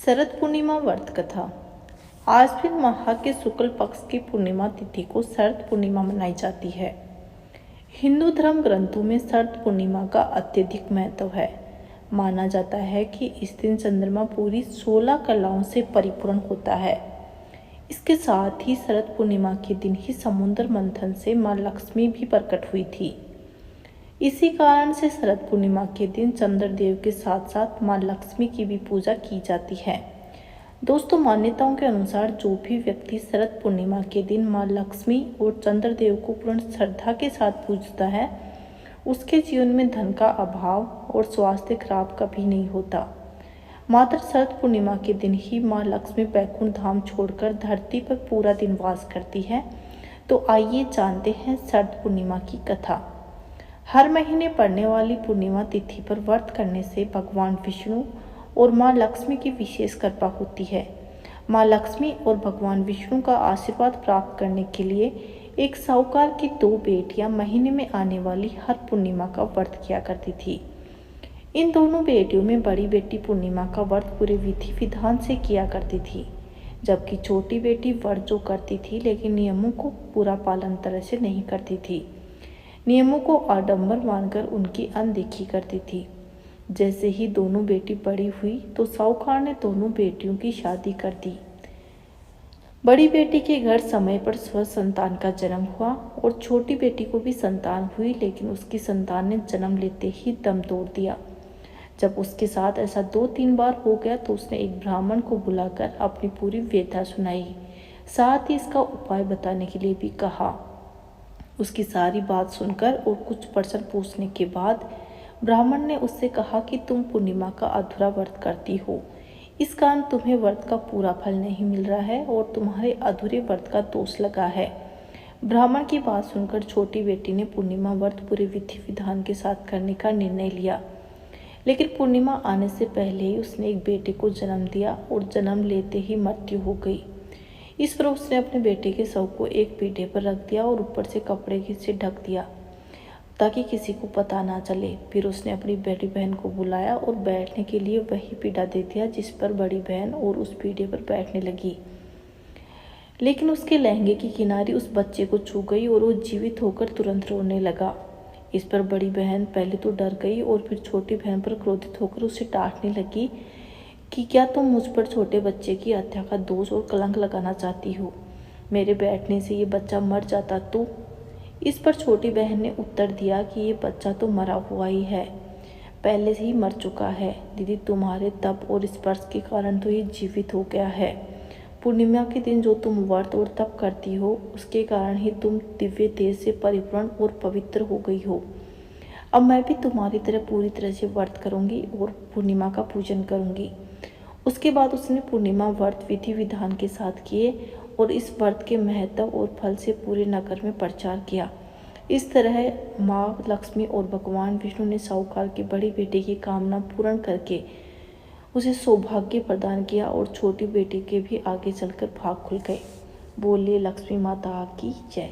शरद पूर्णिमा व्रत कथा। आश्विन माह के शुक्ल पक्ष की पूर्णिमा तिथि को शरद पूर्णिमा मनाई जाती है। हिंदू धर्म ग्रंथों में शरद पूर्णिमा का अत्यधिक महत्व है। माना जाता है कि इस दिन चंद्रमा पूरी 16 कलाओं से परिपूर्ण होता है। इसके साथ ही शरद पूर्णिमा के दिन ही समुद्र मंथन से मां लक्ष्मी भी प्रकट हुई थी। इसी कारण से शरद पूर्णिमा के दिन चंद्रदेव के साथ साथ मां लक्ष्मी की भी पूजा की जाती है। दोस्तों, मान्यताओं के अनुसार जो भी व्यक्ति शरद पूर्णिमा के दिन मां लक्ष्मी और चंद्रदेव को पूर्ण श्रद्धा के साथ पूजता है, उसके जीवन में धन का अभाव और स्वास्थ्य खराब कभी नहीं होता। मात्र शरद पूर्णिमा के दिन ही मां लक्ष्मी बैकुंठ धाम छोड़कर धरती पर पूरा दिन वास करती है। तो आइए जानते हैं शरद पूर्णिमा की कथा। हर महीने पड़ने वाली पूर्णिमा तिथि पर व्रत करने से भगवान विष्णु और मां लक्ष्मी की विशेष कृपा होती है। मां लक्ष्मी और भगवान विष्णु का आशीर्वाद प्राप्त करने के लिए एक साहूकार की 2 बेटियां महीने में आने वाली हर पूर्णिमा का व्रत किया करती थी। इन दोनों बेटियों में बड़ी बेटी पूर्णिमा का व्रत पूरे विधि विधान से किया करती थी, जबकि छोटी बेटी व्रत जो करती थी लेकिन नियमों को पूरा पालन तरह से नहीं करती थी। नियमों को आडंबर मानकर उनकी अनदेखी करती थी। जैसे ही दोनों बेटी बड़ी हुई तो साहूकार ने दोनों बेटियों की शादी कर दी। बड़ी बेटी के घर समय पर स्व संतान का जन्म हुआ और छोटी बेटी को भी संतान हुई, लेकिन उसकी संतान ने जन्म लेते ही दम तोड़ दिया। जब उसके साथ ऐसा 2-3 बार हो गया तो उसने एक ब्राह्मण को बुलाकर अपनी पूरी व्यथा सुनाई, साथ ही इसका उपाय बताने के लिए भी कहा। उसकी सारी बात सुनकर और कुछ प्रश्न पूछने के बाद ब्राह्मण ने उससे कहा कि तुम पूर्णिमा का अधूरा व्रत करती हो, इस कारण तुम्हें व्रत का पूरा फल नहीं मिल रहा है और तुम्हारे अधूरे व्रत का दोष लगा है। ब्राह्मण की बात सुनकर छोटी बेटी ने पूर्णिमा व्रत पूरे विधि विधान के साथ करने का निर्णय लिया, लेकिन पूर्णिमा आने से पहले ही उसने एक बेटे को जन्म दिया और जन्म लेते ही मृत्यु हो गई। इस पर उसने अपने बेटे के शव को एक पीढ़े पर रख दिया और ऊपर से कपड़े से ढक दिया ताकि किसी को पता ना चले। फिर उसने अपनी बड़ी बहन को बुलाया और बैठने के लिए वही पीढ़ा दे दिया जिस पर बड़ी बहन और उस पीढ़े पर बैठने लगी। लेकिन उसके लहंगे की किनारी उस बच्चे को छू गई और वो जीवित होकर तुरंत रोने लगा। इस पर बड़ी बहन पहले तो डर गई और फिर छोटी बहन पर क्रोधित होकर उसे डांटने लगी कि क्या तुम मुझ पर छोटे बच्चे की हत्या का दोष और कलंक लगाना चाहती हो? मेरे बैठने से ये बच्चा मर जाता तो? इस पर छोटी बहन ने उत्तर दिया कि ये बच्चा तो मरा हुआ ही है, पहले से ही मर चुका है। दीदी, तुम्हारे तप और स्पर्श के कारण तो ये जीवित हो गया है। पूर्णिमा के दिन जो तुम व्रत और तप करती हो उसके कारण ही तुम दिव्य तेज से परिपूर्ण और पवित्र हो गई हो। अब मैं भी तुम्हारी तरह पूरी तरह से व्रत करूंगी और पूर्णिमा का पूजन करूंगी। उसके बाद उसने पूर्णिमा व्रत विधि विधान के साथ किए और इस व्रत के महत्व और फल से पूरे नगर में प्रचार किया। इस तरह मां लक्ष्मी और भगवान विष्णु ने साहूकार की बड़ी बेटी की कामना पूर्ण करके उसे सौभाग्य प्रदान किया और छोटी बेटी के भी आगे चलकर भाग खुल गए। बोलिए लक्ष्मी माता की जय।